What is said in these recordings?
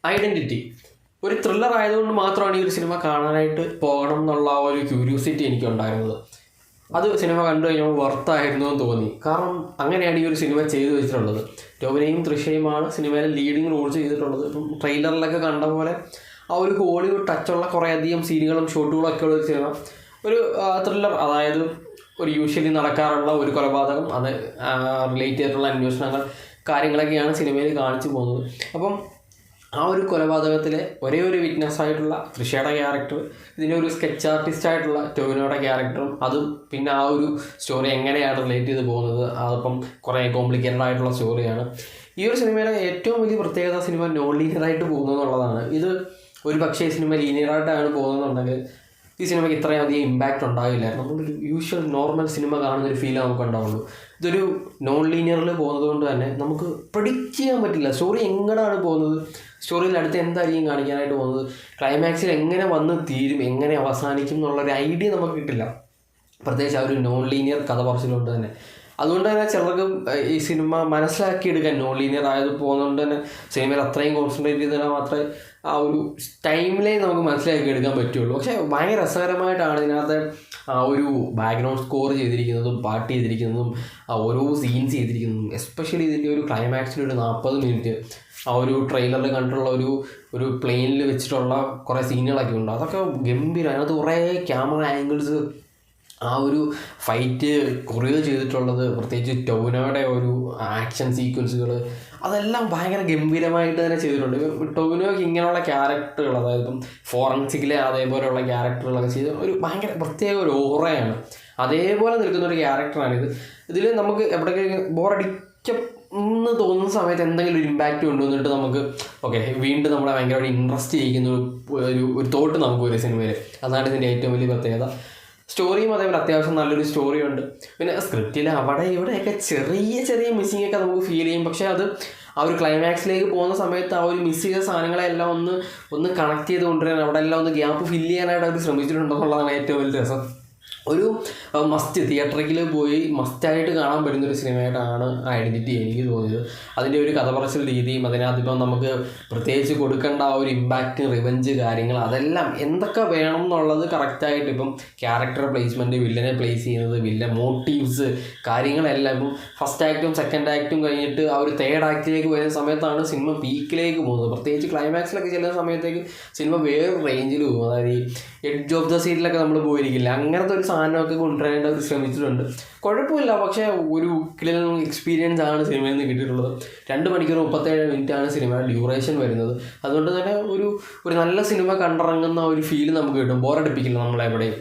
Identity ഒരു thriller ആയതുകൊണ്ട് മാത്രമാണ് ഈ ഒരു സിനിമ കാണാനായിട്ട് പോകണം എന്നുള്ള ആ ഒരു ക്യൂരിയോസിറ്റി എനിക്കുണ്ടായിരുന്നത്. അത് സിനിമ കണ്ടു കഴിഞ്ഞപ്പോൾ വർത്തായിരുന്നു എന്ന് തോന്നി. കാരണം അങ്ങനെയാണ് ഈ ഒരു സിനിമ ചെയ്തു വെച്ചിട്ടുള്ളത്. ടോവിനോയും തൃഷയുമാണ് സിനിമയിലെ ലീഡിങ് റോൾ ചെയ്തിട്ടുള്ളത്. ഇപ്പം ട്രെയിലറിലൊക്കെ കണ്ട പോലെ ആ ഒരു ഹോളിവുഡ് ടച്ചുള്ള കുറേയധികം സീനുകളും ഷോട്ടുകളും ഒക്കെ ഉള്ള ഒരു സിനിമ. ഒരു ത്രില്ലർ, അതായത് ഒരു യൂഷ്വലി നടക്കാറുള്ള ഒരു കൊലപാതകം, അത് റിലേറ്റ് ചെയ്തിട്ടുള്ള അന്വേഷണങ്ങൾ കാര്യങ്ങളൊക്കെയാണ് സിനിമയിൽ കാണിച്ചു പോകുന്നത്. അപ്പം ആ ഒരു കൊലപാതകത്തിലെ ഒരേ ഒരു വിറ്റ്നസ് ആയിട്ടുള്ള തൃഷയുടെ ക്യാരക്ടർ, ഇതിൻ്റെ ഒരു സ്കെച്ച് ആർട്ടിസ്റ്റ് ആയിട്ടുള്ള ടോവിനോയുടെ ക്യാരക്ടറും, അതും പിന്നെ ആ ഒരു സ്റ്റോറി എങ്ങനെയാണ് റിലേറ്റ് ചെയ്ത് പോകുന്നത്, അതിപ്പം കുറേ കോംപ്ലിക്കേറ്റഡ് ആയിട്ടുള്ള സ്റ്റോറിയാണ്. ഈ ഒരു സിനിമയിലെ ഏറ്റവും വലിയ പ്രത്യേകത സിനിമ നോൺ ലീനിയറായിട്ട് പോകുന്നു എന്നുള്ളതാണ്. ഇത് ഒരു പക്ഷേ സിനിമ ലീനിയറായിട്ടാണ് പോകുന്നതെന്നുണ്ടെങ്കിൽ ഈ സിനിമയ്ക്ക് ഇത്രയും അധികം ഇമ്പാക്റ്റ് ഉണ്ടാവില്ലായിരുന്നു. നമ്മളൊരു യൂഷ്വൽ നോർമൽ സിനിമ കാണുന്നൊരു ഫീൽ നമുക്ക് ഉണ്ടാവുള്ളൂ. ഇതൊരു നോൺ ലീനിയറിൽ പോകുന്നത് കൊണ്ട് തന്നെ നമുക്ക് പ്രെഡിക്റ്റ് ചെയ്യാൻ പറ്റില്ല സ്റ്റോറി എങ്ങനെയാണ് പോകുന്നത്, സ്റ്റോറിയിൽ അടുത്ത് എന്തായിരിക്കും കാണിക്കാനായിട്ട് പോകുന്നത്, ക്ലൈമാക്സിൽ എങ്ങനെ വന്ന് തീരും, എങ്ങനെ അവസാനിക്കും എന്നുള്ളൊരു ഐഡിയ നമുക്ക് കിട്ടില്ല, പ്രത്യേകിച്ച് ആ ഒരു നോൺ ലീനിയർ കഥ പറച്ചിലുകൊണ്ട് തന്നെ. അതുകൊണ്ട് തന്നെ ചിലർക്ക് ഈ സിനിമ മനസ്സിലാക്കിയെടുക്കാൻ നോൺ ലീനിയർ ആയത് പോകുന്നതുകൊണ്ട് തന്നെ സിനിമയിൽ അത്രയും കോൺസെൻട്രേറ്റ് ചെയ്താൽ മാത്രമേ ആ ഒരു ടൈം ലൈൻ നമുക്ക് മനസ്സിലാക്കി എടുക്കാൻ പറ്റുള്ളൂ. പക്ഷേ ഭയങ്കര രസകരമായിട്ടാണ് ഇതിനകത്ത് ആ ഒരു ബാക്ക്ഗ്രൗണ്ട് സ്കോർ ചെയ്തിരിക്കുന്നതും പാട്ട് ചെയ്തിരിക്കുന്നതും ഓരോ സീൻസ് ചെയ്തിരിക്കുന്നതും. എസ്പെഷ്യലി ഇതിൻ്റെ ഒരു ക്ലൈമാക്സിൽ ഒരു 40 മിനിറ്റ് ആ ഒരു ട്രെയിലറിൽ കണ്ടിട്ടുള്ള ഒരു പ്ലെയിനിൽ വെച്ചിട്ടുള്ള കുറേ സീനുകളൊക്കെ ഉണ്ട്. അതൊക്കെ ഗംഭീരം. അതിനകത്ത് കുറേ ക്യാമറ ആംഗിൾസ്, ആ ഒരു ഫൈറ്റ് കൊറിയോ ചെയ്തിട്ടുള്ളത്, പ്രത്യേകിച്ച് ടോവിനോയുടെ ഒരു ആക്ഷൻ സീക്വൻസുകൾ, അതെല്ലാം ഭയങ്കര ഗംഭീരമായിട്ട് തന്നെ ചെയ്തിട്ടുണ്ട്. ടോവിനോയ്ക്ക് ഇങ്ങനെയുള്ള ക്യാരക്ടറുകൾ, അതായത് ഇപ്പം ഫോറൻസിക്കിലെ അതേപോലെയുള്ള ക്യാരക്ടറുകളൊക്കെ ചെയ്ത് ഒരു ഭയങ്കര പ്രത്യേക ഒരു ഓറയാണ്, അതേപോലെ നിൽക്കുന്ന ഒരു ക്യാരക്ടറാണിത്. ഇതിൽ നമുക്ക് എവിടെയെങ്കിലും ബോറടിക്കുന്ന തോന്നുന്ന സമയത്ത് എന്തെങ്കിലും ഒരു ഇമ്പാക്റ്റ് കൊണ്ടുവന്നിട്ട് നമുക്ക് വീണ്ടും നമ്മളെ ഭയങ്കരമായിട്ട് ഇൻട്രസ്റ്റ് ചെയ്യിക്കുന്ന ഒരു തോട്ട് നമുക്ക് ഒരു സിനിമയിൽ. അതാണ് ഇതിൻ്റെ ഏറ്റവും വലിയ പ്രത്യേകത. സ്റ്റോറിയും അതേപോലെ അത്യാവശ്യം നല്ലൊരു സ്റ്റോറിയുണ്ട്. പിന്നെ സ്ക്രിപ്റ്റിൽ അവിടെ ഇവിടെയൊക്കെ ചെറിയ മിസ്സിംഗ് ഒക്കെ നമുക്ക് ഫീൽ ചെയ്യും. പക്ഷേ അത് ആ ഒരു ക്ലൈമാക്സിലേക്ക് പോകുന്ന സമയത്ത് ആ ഒരു മിസ് ചെയ്ത സാധനങ്ങളെല്ലാം ഒന്ന് കണക്ട് ചെയ്ത് കൊണ്ടുവരാൻ, അവിടെ എല്ലാം ഒന്ന് ഗ്യാപ്പ് ഫില്ല് ചെയ്യാനായിട്ട് അവർ ശ്രമിച്ചിട്ടുണ്ടെന്നുള്ളതാണ് ഏറ്റവും വലിയ രസം. ഒരു മസ്റ്റ് തിയേറ്ററിൽ പോയി മസ്റ്റായിട്ട് കാണാൻ പറ്റുന്നൊരു സിനിമയായിട്ടാണ് ഐഡൻറ്റിറ്റി എനിക്ക് തോന്നിയത്. അതിൻ്റെ ഒരു കഥ പറച്ചിൽ രീതിയും അതിനകത്തിപ്പം നമുക്ക് പ്രത്യേകിച്ച് കൊടുക്കേണ്ട ആ ഒരു ഇമ്പാക്റ്റ്, റിവഞ്ച് കാര്യങ്ങൾ, അതെല്ലാം എന്തൊക്കെ വേണം എന്നുള്ളത് കറക്റ്റായിട്ട് ഇപ്പം ക്യാരക്ടർ പ്ലേസ്മെൻറ്റ്, വില്ലനെ പ്ലേസ് ചെയ്യുന്നത്, വില്ലൻ മോട്ടീവ്സ്, കാര്യങ്ങളെല്ലാം ഇപ്പം ഫസ്റ്റ് ആക്റ്റും സെക്കൻഡ് ആക്റ്റും കഴിഞ്ഞിട്ട് ആ ഒരു തേർഡ് ആക്റ്റിലേക്ക് വരുന്ന സമയത്താണ് സിനിമ പീക്കിലേക്ക് പോകുന്നത്. പ്രത്യേകിച്ച് ക്ലൈമാക്സിലൊക്കെ ചെല്ലുന്ന സമയത്തേക്ക് സിനിമ വേറെ റേഞ്ചിൽ പോകും. അതായത് ഈ എഡ്ജ് ഓഫ് ദ സീറ്റിലൊക്കെ നമ്മൾ പോയിരിക്കില്ല, അങ്ങനത്തെ ഒരു സാധനമൊക്കെ കൊണ്ടുവരാനായിട്ട് അവർ ശ്രമിച്ചിട്ടുണ്ട്. കുഴപ്പമില്ല, പക്ഷേ ഒരു കിടിലൻ എക്സ്പീരിയൻസ് ആണ് സിനിമയിൽ നിന്ന് കിട്ടിയിട്ടുള്ളത്. 2 മണിക്കൂർ 37 മിനിറ്റാണ് സിനിമയുടെ ഡ്യൂറേഷൻ വരുന്നത്. അതുകൊണ്ട് തന്നെ ഒരു നല്ല സിനിമ കണ്ടിറങ്ങുന്ന ഒരു ഫീൽ നമുക്ക് കിട്ടും. ബോറടിപ്പിക്കില്ല നമ്മളെവിടെയും.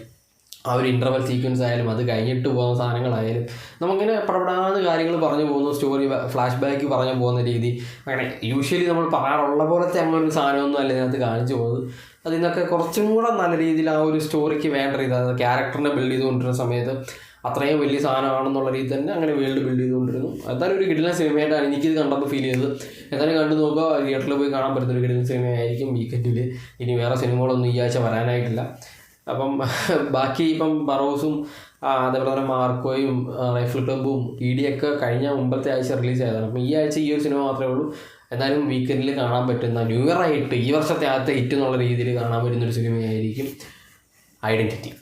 ആ ഒരു ഇൻ്റർവൽ സീക്വൻസ് ആയാലും അത് കഴിഞ്ഞിട്ട് പോകുന്ന സാധനങ്ങളായാലും നമുക്കിങ്ങനെ പടപടാന്ന് കാര്യങ്ങൾ പറഞ്ഞു പോകുന്നു, സ്റ്റോറി ഫ്ലാഷ് ബാക്ക് പറഞ്ഞു പോകുന്ന രീതി, അങ്ങനെ യൂഷ്വലി നമ്മൾ പറയാറുള്ള പോലത്തെ അങ്ങനെ ഒരു സാധനമൊന്നും അല്ല ഇതിനകത്ത് കാണിച്ചു പോകുന്നത്. അതിൽ നിന്നൊക്കെ കുറച്ചും കൂടെ നല്ല രീതിയിൽ ആ ഒരു സ്റ്റോറിക്ക് വേണ്ട രീതി, അതായത് ക്യാരക്ടറിനെ ബിൽഡ് ചെയ്തുകൊണ്ടിരുന്ന സമയത്ത് അത്രയും വലിയ സാധനമാണെന്നുള്ള രീതി തന്നെ അങ്ങനെ വേൾഡ് ബിൽഡ് ചെയ്തുകൊണ്ടിരുന്നു. എന്തായാലും ഒരു കിടിലൻ സിനിമയായിട്ടാണ് എനിക്കിത് കണ്ടപ്പോൾ ഫീൽ ചെയ്തത്. എന്തായാലും കണ്ടു നോക്കുക, തിയേറ്ററിൽ പോയി കാണാൻ പറ്റുന്നൊരു കിടിലൻ സിനിമയായിരിക്കും വീക്കെൻഡിൽ. ഇനി വേറെ സിനിമകളൊന്നും ഈ ആഴ്ച വരാനായിട്ടില്ല. അപ്പം ബാക്കി ഇപ്പം ബറോസും അതേപോലെ തന്നെ മാർക്കോയും റൈഫിൾ ക്ലബ്ബും ഇടിയൊക്കെ കഴിഞ്ഞ മുമ്പത്തെ ആഴ്ച റിലീസ് ആയതാണ്. അപ്പം ഈ ആഴ്ച ഈ ഒരു സിനിമ മാത്രമേ ഉള്ളൂ. എന്നാലും വീക്കെൻഡിൽ കാണാൻ പറ്റുന്ന, ന്യൂ ഇയർ ആയിട്ട് ഈ വർഷത്തെ ആദ്യത്തെ ഹിറ്റ് എന്നുള്ള രീതിയിൽ കാണാൻ പറ്റുന്നൊരു സിനിമയായിരിക്കും ഐഡൻറ്റിറ്റി.